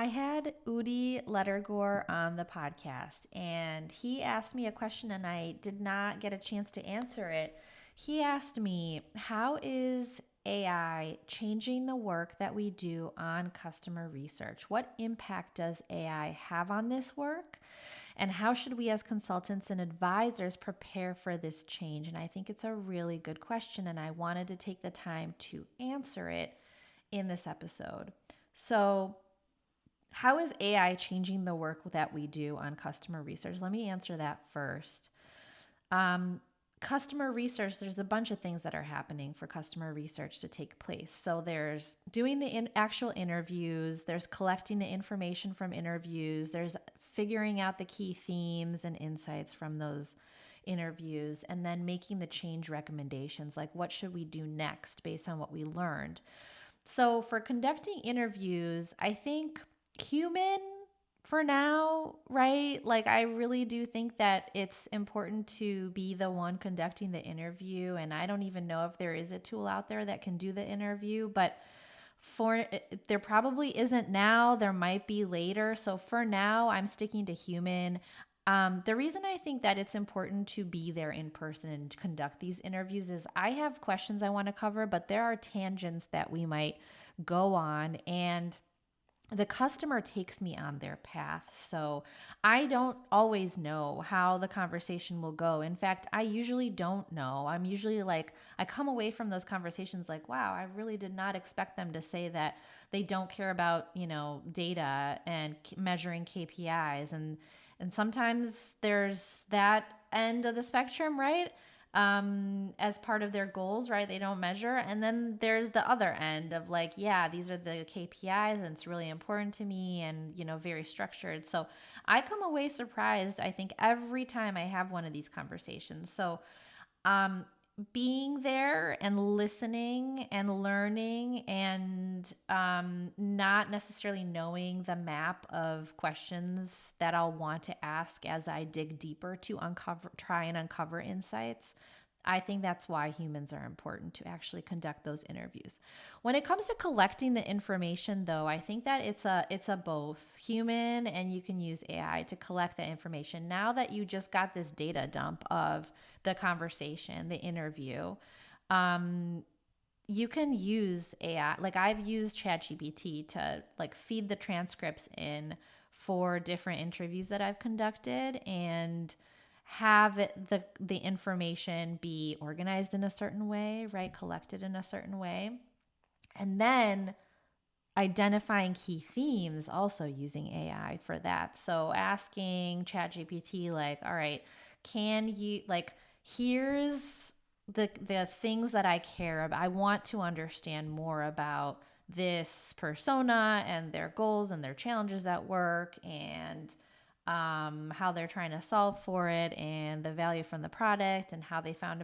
I had Udi Ledergor on the podcast, and he asked me a question, and I did not get a chance to answer it. He asked me, how is AI changing the work that we do on customer research? What impact does AI have on this work? And how should we, as consultants and advisors, prepare for this change? And I think it's a really good question, and I wanted to take the time to answer it in this episode. So, how is AI changing the work that we do on customer research? Let me answer that first. Um, Customer research, there's a bunch of things that are happening for customer research to take place. So there's doing the actual interviews, there's collecting the information from interviews, there's figuring out the key themes and insights from those interviews, and then making the change recommendations, like what should we do next based on what we learned. So for conducting interviews, I think human for now, right? Like, I really do think that it's important to be the one conducting the interview. And I don't even know if there is a tool out there that can do the interview, but there probably isn't now. There might be later. So for now, I'm sticking to human. The reason I think that it's important to be there in person and to conduct these interviews is I have questions I want to cover, but there are tangents that we might go on, and the customer takes me on their path. So I don't always know how the conversation will go. In fact, I usually don't know. I'm usually like, I come away from those conversations like, wow, I really did not expect them to say that they don't care about, data and measuring KPIs. And sometimes there's that end of the spectrum, right? As part of their goals, right? They don't measure. And then there's the other end of like, yeah, these are the KPIs and it's really important to me and, very structured. So I come away surprised, I think, every time I have one of these conversations. So, being there and listening and learning and not necessarily knowing the map of questions that I'll want to ask as I dig deeper to try and uncover insights. I think that's why humans are important to actually conduct those interviews. When it comes to collecting the information, though, I think that it's a both human, and you can use AI to collect the information. Now that you just got this data dump of the conversation, the interview, you can use AI. Like, I've used ChatGPT to like feed the transcripts in for different interviews that I've conducted, and have the information be organized in a certain way, right? Collected in a certain way. And then identifying key themes, also using AI for that. So asking ChatGPT, like, all right, can you, like, here's the things that I care about. I want to understand more about this persona and their goals and their challenges at work, and how they're trying to solve for it, and the value from the product, and how they found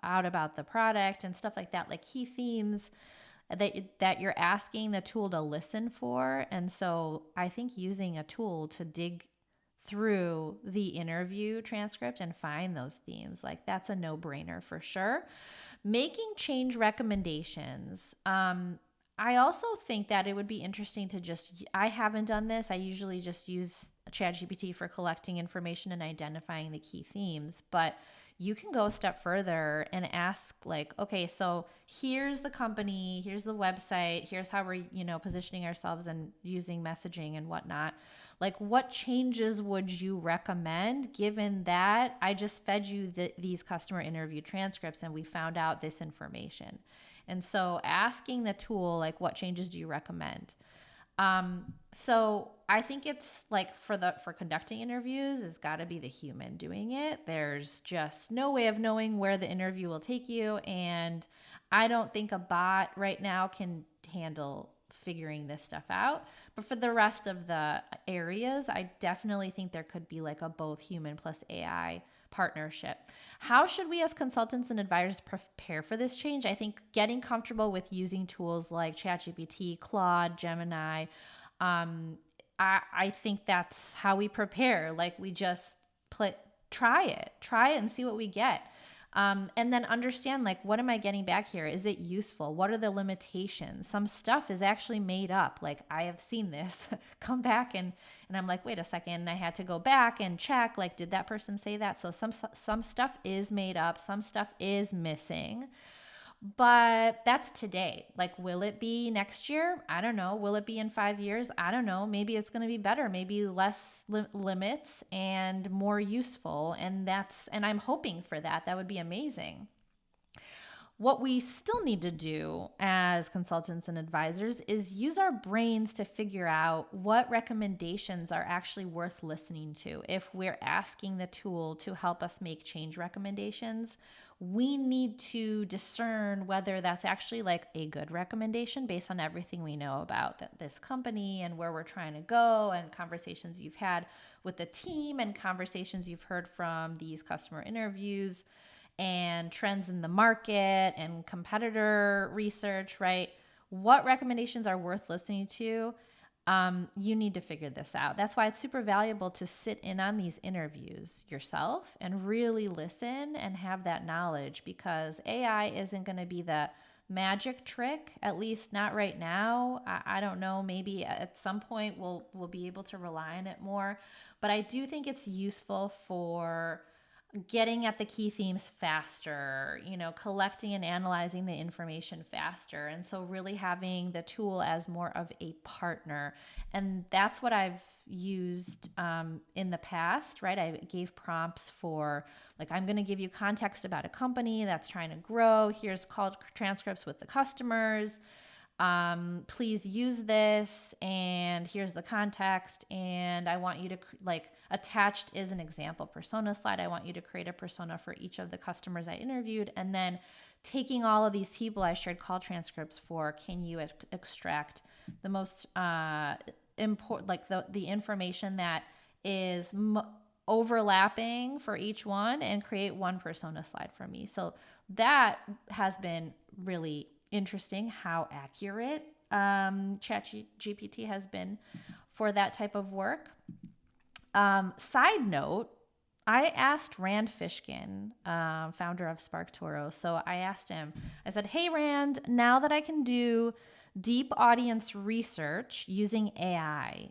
out about the product and stuff like that, like key themes that you're asking the tool to listen for. And so I think using a tool to dig through the interview transcript and find those themes, like, that's a no-brainer for sure. Making change recommendations. I also think that it would be interesting to I haven't done this. I usually just use ChatGPT for collecting information and identifying the key themes, but you can go a step further and ask, like, okay, so here's the company, here's the website, here's how we're, positioning ourselves and using messaging and whatnot. Like, what changes would you recommend, given that I just fed you these customer interview transcripts and we found out this information? And so asking the tool, like, what changes do you recommend? So I think it's like for conducting interviews, it's got to be the human doing it. There's just no way of knowing where the interview will take you. And I don't think a bot right now can handle figuring this stuff out. But for the rest of the areas, I definitely think there could be like a both human plus AI partnership. How should we as consultants and advisors prepare for this change? I think getting comfortable with using tools like ChatGPT, Claude, Gemini, I think that's how we prepare. Like, we just try it and see what we get. And then understand, like, what am I getting back here? Is it useful? What are the limitations? Some stuff is actually made up. Like, I have seen this come back, and I'm like, wait a second. I had to go back and check, like, did that person say that? So some stuff is made up. Some stuff is missing. But that's today. Like, will it be next year? I don't know. Will it be in 5 years? I don't know. Maybe it's going to be better. Maybe less limits and more useful. And I'm hoping for that. That would be amazing. What we still need to do as consultants and advisors is use our brains to figure out what recommendations are actually worth listening to. If we're asking the tool to help us make change recommendations, we need to discern whether that's actually like a good recommendation based on everything we know about this company and where we're trying to go, and conversations you've had with the team and conversations you've heard from these customer interviews and trends in the market and competitor research, right? What recommendations are worth listening to? You need to figure this out. That's why it's super valuable to sit in on these interviews yourself and really listen and have that knowledge, because AI isn't going to be the magic trick, at least not right now. I don't know, maybe at some point we'll be able to rely on it more, but I do think it's useful for getting at the key themes faster, collecting and analyzing the information faster. And so really having the tool as more of a partner. And that's what I've used in the past, right? I gave prompts for, like, I'm going to give you context about a company that's trying to grow. Here's call transcripts with the customers. Please use this, and here's the context, and I want you to attached is an example persona slide. I want you to create a persona for each of the customers I interviewed, and then taking all of these people I shared call transcripts for, can you extract the most important, like the information that is overlapping for each one, and create one persona slide for me. So that has been really interesting how accurate ChatGPT has been for that type of work. Side note, I asked Rand Fishkin, founder of SparkToro. So I asked him, I said, hey, Rand, now that I can do deep audience research using AI,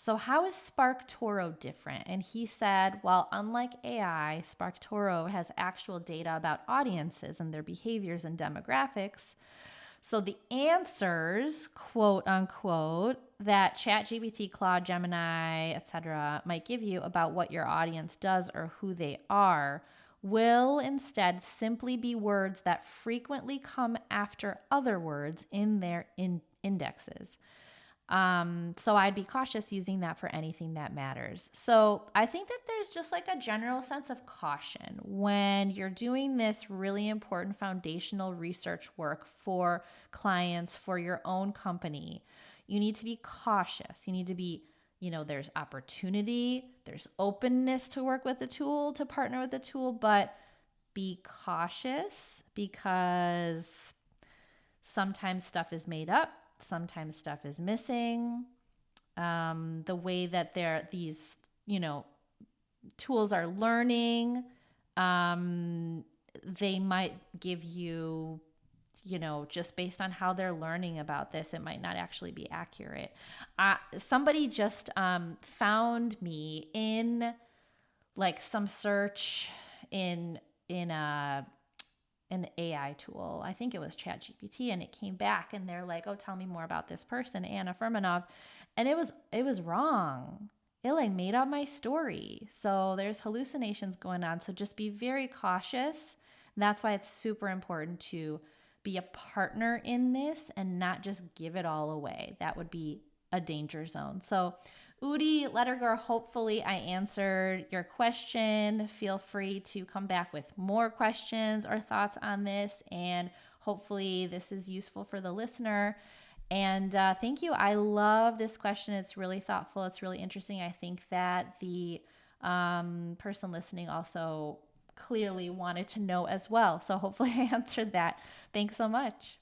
so how is SparkToro different? And he said, well, unlike AI, SparkToro has actual data about audiences and their behaviors and demographics. So the answers, quote unquote, that ChatGPT, Claude, Gemini, etc., might give you about what your audience does or who they are will instead simply be words that frequently come after other words in their indexes. So I'd be cautious using that for anything that matters. So I think that there's just like a general sense of caution when you're doing this really important foundational research work for clients, for your own company. You need to be cautious. You need to be, there's opportunity, there's openness to work with the tool, to partner with the tool, but be cautious, because sometimes stuff is made up. Sometimes stuff is missing. The way that these, tools are learning, they might give you, just based on how they're learning about this, it might not actually be accurate. Somebody just found me in like some search in an AI tool. I think it was ChatGPT, and it came back and they're like, oh, tell me more about this person, Anna Furmanov. And it was wrong. It like made up my story. So there's hallucinations going on. So just be very cautious. And that's why it's super important to be a partner in this and not just give it all away. That would be a danger zone. So Udi Ledergor, hopefully I answered your question. Feel free to come back with more questions or thoughts on this, and hopefully this is useful for the listener. And thank you. I love this question. It's really thoughtful. It's really interesting. I think that the person listening also clearly wanted to know as well. So hopefully I answered that. Thanks so much.